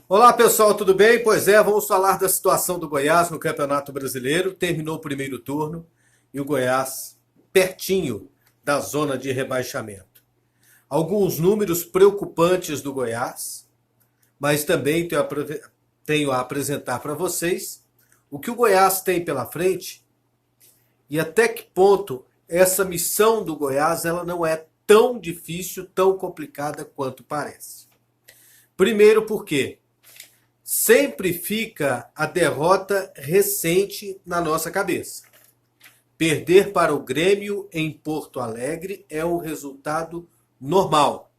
Olá pessoal, tudo bem? Pois é, vamos falar da situação do Goiás no Campeonato Brasileiro. Terminou o primeiro turno e o Goiás pertinho da zona de rebaixamento. Alguns números preocupantes do Goiás, mas também tenho a apresentar para vocês o que o Goiás tem pela frente e até que ponto essa missão do Goiás ela não é tão difícil, tão complicada quanto parece. Primeiro porque sempre fica a derrota recente na nossa cabeça. Perder para o Grêmio em Porto Alegre é um resultado normal.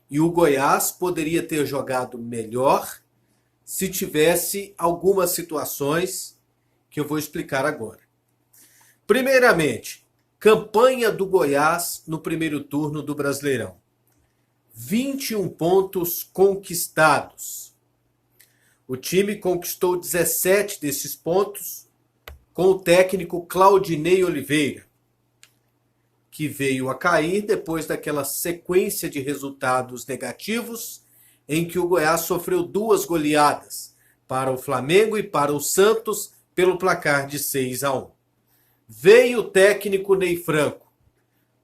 E o Goiás poderia ter jogado melhor se tivesse algumas situações que eu vou explicar agora. Primeiramente, campanha do Goiás no primeiro turno do Brasileirão. 21 pontos conquistados. O time conquistou 17 desses pontos com o técnico Claudinei Oliveira, que veio a cair depois daquela sequência de resultados negativos em que o Goiás sofreu 2 goleadas para o Flamengo e para o Santos pelo placar de 6-1. Veio o técnico Ney Franco,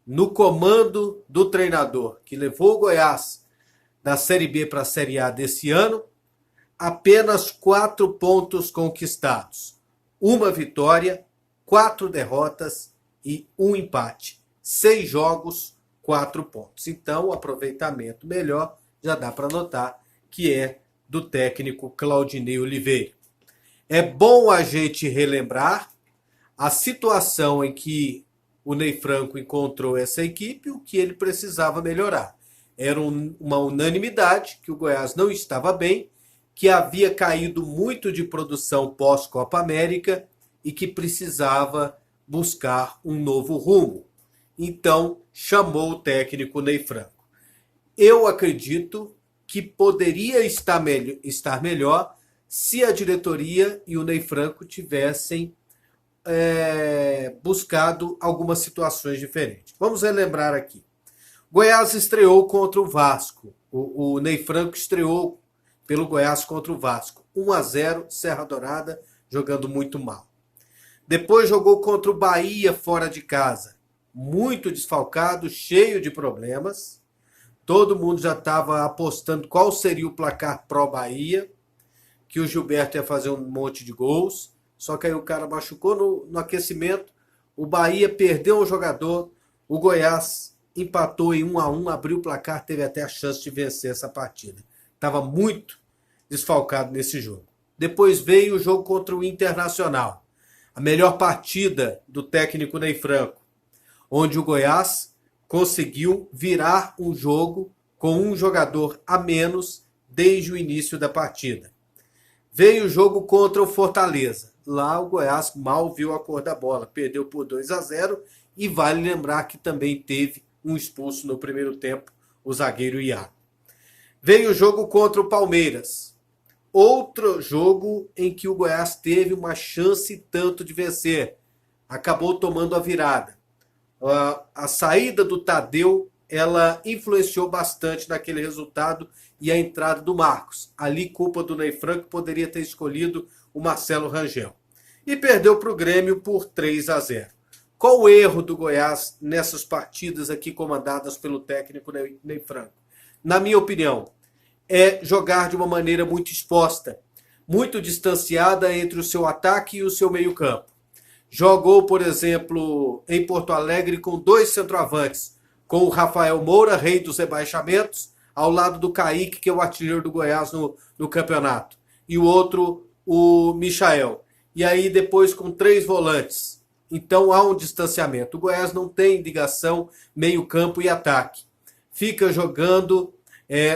no comando do treinador, que levou o Goiás da Série B para a Série A desse ano, apenas 4 pontos conquistados. 1 vitória, 4 derrotas e 1 empate. 6 jogos, 4 pontos. Então, o aproveitamento melhor já dá para notar que é do técnico Claudinei Oliveira. É bom a gente relembrar a situação em que o Ney Franco encontrou essa equipe, o que ele precisava melhorar. Era uma unanimidade que o Goiás não estava bem, que havia caído muito de produção pós-Copa América e que precisava buscar um novo rumo. Então, chamou o técnico Ney Franco. Eu acredito que poderia estar melhor se a diretoria e o Ney Franco tivessem buscado algumas situações diferentes. Vamos relembrar aqui. Goiás estreou contra o Vasco. O Ney Franco estreou pelo Goiás contra o Vasco. 1-0, Serra Dourada, jogando muito mal. Depois jogou contra o Bahia fora de casa. Muito desfalcado, cheio de problemas. Todo mundo já estava apostando qual seria o placar pró-Bahia, que o Gilberto ia fazer um monte de gols. Só que aí o cara machucou no aquecimento. O Bahia perdeu um jogador. O Goiás empatou em 1-1, abriu o placar, teve até a chance de vencer essa partida. Estava muito desfalcado nesse jogo. Depois veio o jogo contra o Internacional. A melhor partida do técnico Ney Franco, onde o Goiás conseguiu virar um jogo com um jogador a menos desde o início da partida. Veio o jogo contra o Fortaleza. Lá o Goiás mal viu a cor da bola. Perdeu por 2-0 e vale lembrar que também teve um expulso no primeiro tempo, o zagueiro Iago. Veio o jogo contra o Palmeiras. Outro jogo em que o Goiás teve uma chance tanto de vencer. Acabou tomando a virada. A saída do Tadeu, ela influenciou bastante naquele resultado e a entrada do Marcos. Ali, culpa do Ney Franco, poderia ter escolhido o Marcelo Rangel. E perdeu para o Grêmio por 3-0. Qual o erro do Goiás nessas partidas aqui comandadas pelo técnico Ney Franco? Na minha opinião, é jogar de uma maneira muito exposta, muito distanciada entre o seu ataque e o seu meio-campo. Jogou, por exemplo, em Porto Alegre com 2 centroavantes, com o Rafael Moura, rei dos rebaixamentos, ao lado do Kaique, que é o artilheiro do Goiás no campeonato, e o outro, o Michael. E aí depois com 3 volantes. Então há um distanciamento. O Goiás não tem ligação meio-campo e ataque. Fica jogando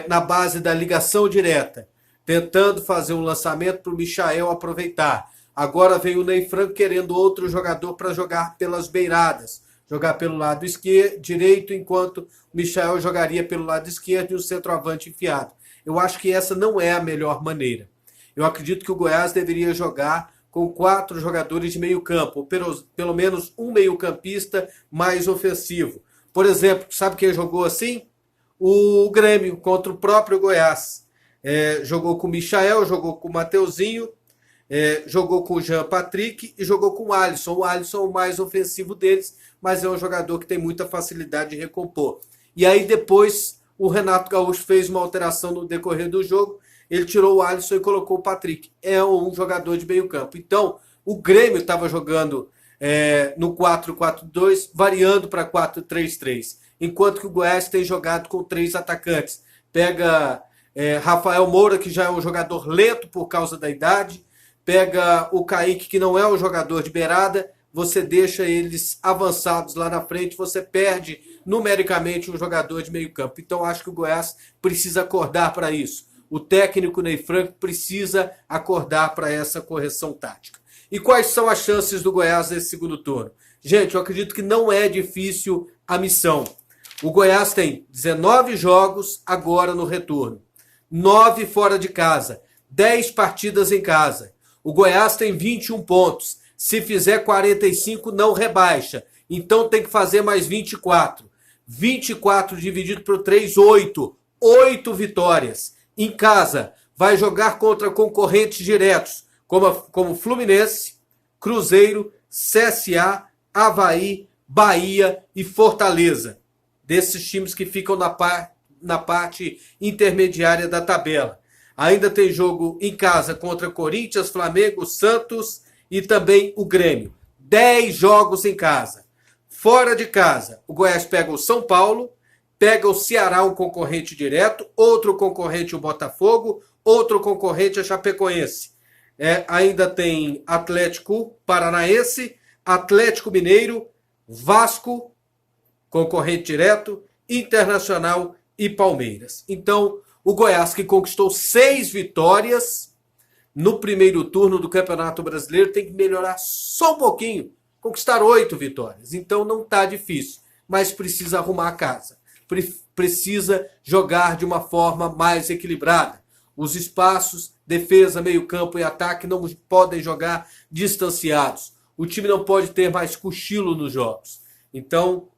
na base da ligação direta, tentando fazer um lançamento para o Michael aproveitar. Agora vem o Ney Franco querendo outro jogador para jogar pelas beiradas, jogar pelo lado direito, enquanto o Michael jogaria pelo lado esquerdo e o centroavante enfiado. Eu acho que essa não é a melhor maneira. Eu acredito que o Goiás deveria jogar com 4 jogadores de meio campo, ou pelo menos um meio-campista mais ofensivo. Por exemplo, sabe quem jogou assim? O Grêmio contra o próprio Goiás. jogou com o Michael, jogou com o Mateuzinho, jogou com o Jean Patrick e jogou com o Alisson. O Alisson é o mais ofensivo deles, mas é um jogador que tem muita facilidade de recompor. E aí depois o Renato Gaúcho fez uma alteração no decorrer do jogo, ele tirou o Alisson e colocou o Patrick. É um jogador de meio campo. Então, o Grêmio estava jogando no 4-4-2, variando para 4-3-3. Enquanto que o Goiás tem jogado com 3 atacantes. Pega Rafael Moura, que já é um jogador lento por causa da idade. Pega o Kaique, que não é um jogador de beirada. Você deixa eles avançados lá na frente, você perde numericamente um jogador de meio campo. Então, acho que o Goiás precisa acordar para isso. O técnico Ney Franco precisa acordar para essa correção tática. E quais são as chances do Goiás nesse segundo turno? Gente, eu acredito que não é difícil a missão. O Goiás tem 19 jogos agora no retorno. 9 fora de casa. 10 partidas em casa. O Goiás tem 21 pontos. Se fizer 45, não rebaixa. Então tem que fazer mais 24. 24 dividido por 3, 8. 8 vitórias. Em casa, vai jogar contra concorrentes diretos, como Fluminense, Cruzeiro, CSA, Avaí, Bahia e Fortaleza. Desses times que ficam na parte intermediária da tabela. Ainda tem jogo em casa contra Corinthians, Flamengo, Santos e também o Grêmio. 10 jogos em casa. Fora de casa, o Goiás pega o São Paulo, pega o Ceará, um concorrente direto, outro concorrente o Botafogo, outro concorrente a Chapecoense. Ainda tem Atlético Paranaense, Atlético Mineiro, Vasco, concorrente direto, Internacional e Palmeiras. Então, o Goiás, que conquistou 6 vitórias no primeiro turno do Campeonato Brasileiro, tem que melhorar só um pouquinho, conquistar 8 vitórias. Então, não está difícil, mas precisa arrumar a casa. Precisa jogar de uma forma mais equilibrada. Os espaços, defesa, meio campo e ataque não podem jogar distanciados. O time não pode ter mais cochilo nos jogos. Então,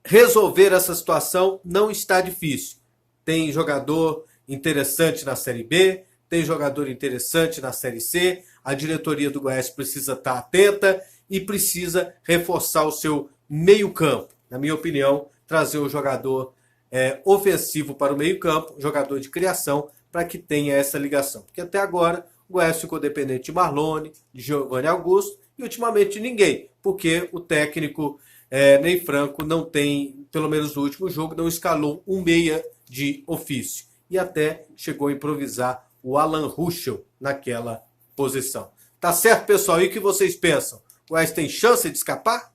resolver essa situação não está difícil. Tem jogador interessante na Série B, tem jogador interessante na Série C, a diretoria do Goiás precisa estar atenta e precisa reforçar o seu meio campo. Na minha opinião, trazer o jogador ofensivo para o meio campo, jogador de criação, para que tenha essa ligação. Porque até agora o Goiás ficou dependente de Marlone, de Giovanni Augusto e ultimamente de ninguém, porque o técnico Ney Franco não tem, pelo menos no último jogo, não escalou um meia de ofício. E até chegou a improvisar o Alan Ruschel naquela posição. Tá certo, pessoal? E o que vocês pensam? O Goiás tem chance de escapar?